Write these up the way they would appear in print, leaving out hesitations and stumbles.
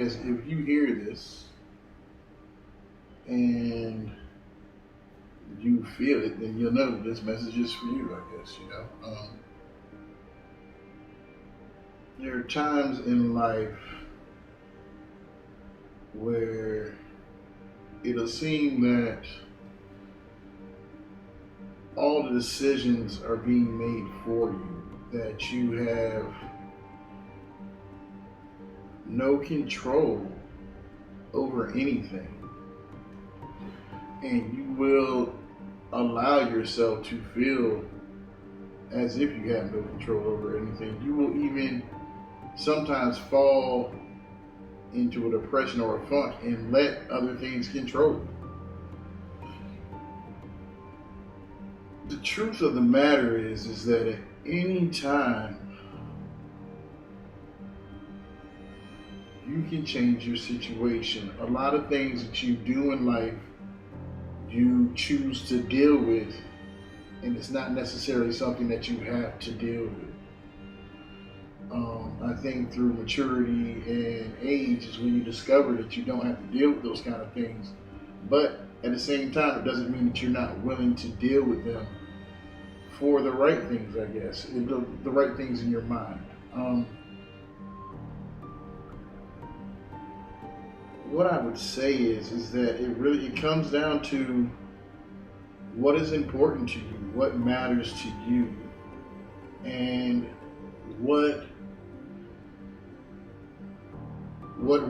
guess if you hear this and you feel it, then you'll know this message is for you. I guess there are times in life where it'll seem that all the decisions are being made for you, that you have no control over anything, and you will allow yourself to feel as if you have no control over anything. You will even sometimes fall into a depression or a funk and let other things control you. The truth of the matter is that at any time you can change your situation. A lot of things that you do in life you choose to deal with, and it's not necessarily something that you have to deal with. I think through maturity and age is when you discover that you don't have to deal with those kind of things. But at the same time, it doesn't mean that you're not willing to deal with them for the right things, I guess, the right things in your mind. What I would say is that it comes down to what is important to you, what matters to you, and what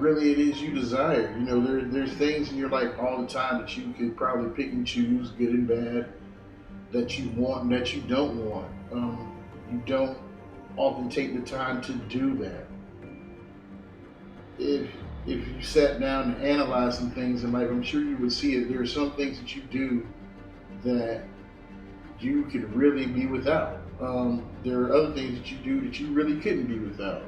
really it is you desire. You know, there's things in your life all the time that you could probably pick and choose, good and bad, that you want and that you don't want. You don't often take the time to do that. If you sat down and analyzed some things in life, I'm sure you would see it. There are some things that you do that you could really be without. There are other things that you do that you really couldn't be without.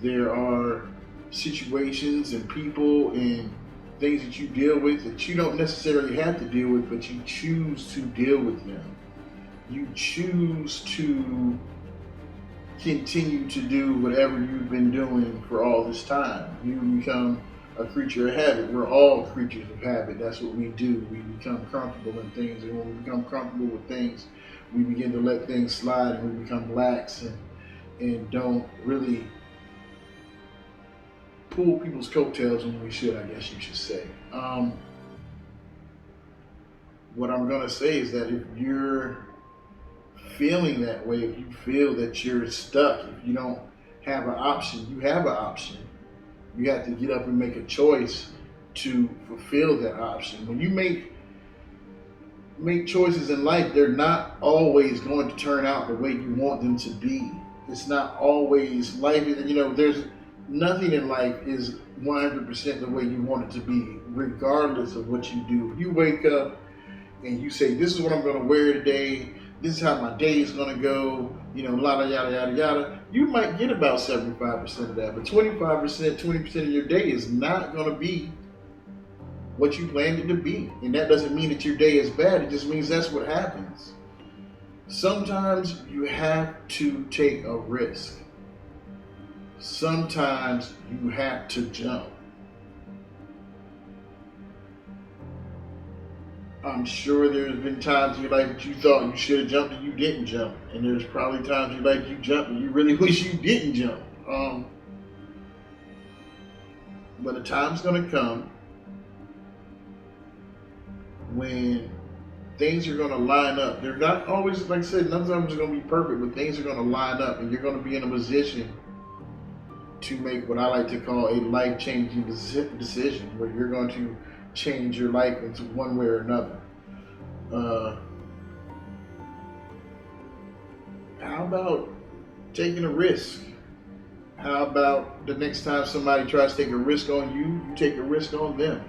There are situations and people and things that you deal with that you don't necessarily have to deal with, but you choose to deal with them. You choose to continue to do whatever you've been doing for all this time. You become a creature of habit. We're all creatures of habit. That's what we do. We become comfortable in things, and when we become comfortable with things, we begin to let things slide, and we become lax and don't really pull people's coattails when we should, I guess you should say. What I'm going to say is that if you're feeling that way, if you feel that you're stuck, if you don't have an option, you have an option. You have to get up and make a choice to fulfill that option. When you make choices in life, they're not always going to turn out the way you want them to be. It's not always life. There's nothing in life is 100% the way you want it to be, regardless of what you do. If you wake up and you say, "This is what I'm going to wear today. This is how my day is going to go," yada, yada, yada, yada, you might get about 75% of that. But 25%, 20% of your day is not going to be what you planned it to be. And that doesn't mean that your day is bad. It just means that's what happens. Sometimes you have to take a risk. Sometimes you have to jump. I'm sure there's been times in your life that you thought you should have jumped and you didn't jump. And there's probably times in your life you jumped and you really wish you didn't jump. But a time's going to come when things are going to line up. They're not always, like I said, none of them is going to be perfect, but things are going to line up and you're going to be in a position to make what I like to call a life-changing decision, where you're going to change your life into one way or another. How about taking a risk? How about the next time somebody tries to take a risk on you, you take a risk on them?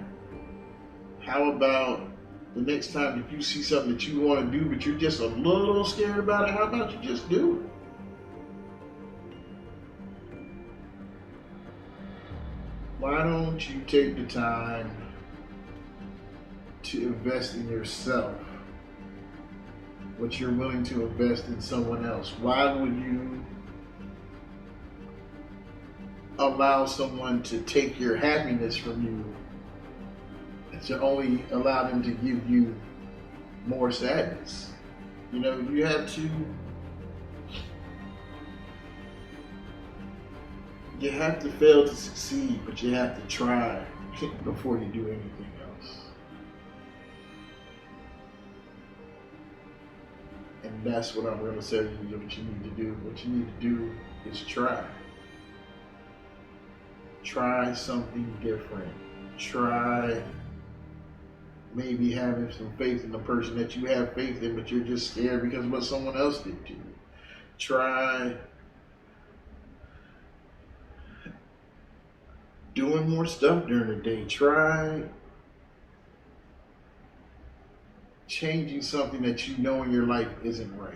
How about the next time if you see something that you want to do but you're just a little scared about it, how about you just do it? Why don't you take the time to invest in yourself what you're willing to invest in someone else? Why would you allow someone to take your happiness from you, to only allow them to give you more sadness. You know, you have to fail to succeed, but you have to try before you do anything else. And that's what I'm going to say to you, what you need to do. What you need to do is try. Try something different. Try maybe having some faith in the person that you have faith in, but you're just scared because of what someone else did to you. Try doing more stuff during the day. Try changing something that you know in your life isn't right.